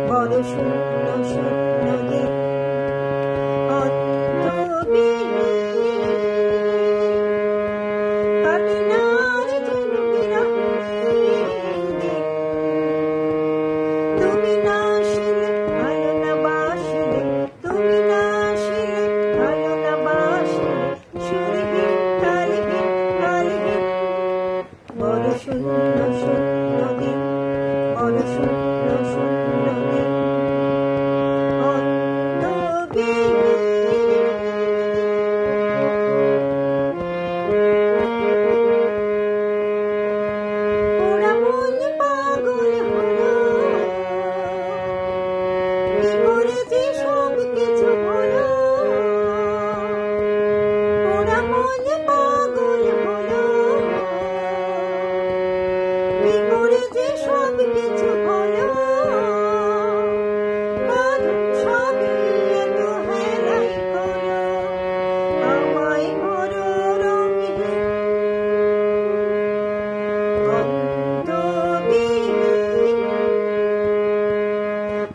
বড় শূন্য শূন্য দিন অন্তবিহীন কাটে না রে বিরহীন দিন। তুমি না আসিলে ভালো না বাসিলে, তুমি না আসিলে ভালো না বাসিলে, সুরহীন তালহীন তালহীন বড় শূন্য শূন্য দিন, বড় শূন্য শূন্য দিন ওরা মন পাগল হলো, কি করে যে সব কিছু হলো। ওরা মন পাগল হলো, কি করে যে সব কিছু হলো। সবই এত হেলাই করো, আমায় করো রঙিন অন্তবিহীন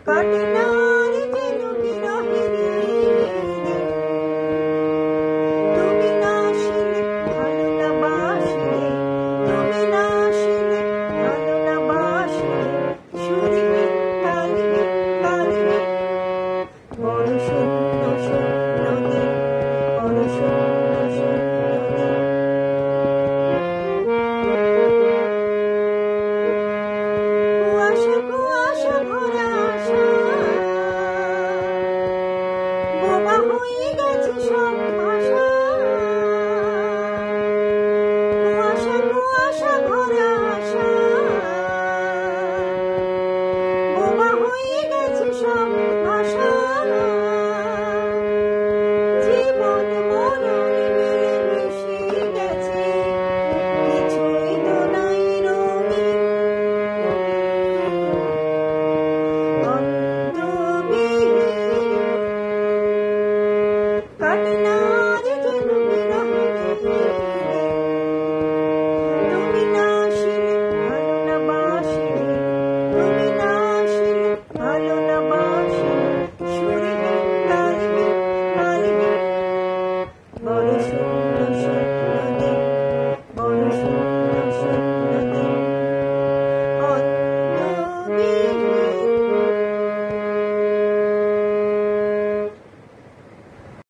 কাটে না রে যেন বিরহের দিন। তুমি না আসিলে ভালো না বাসিলে, তুমি না আসিলে ভালো না বাসিলে, সুরহীন তালহীন তালহীন বড় শূন্য শূন্য দিন, বড় শূন্য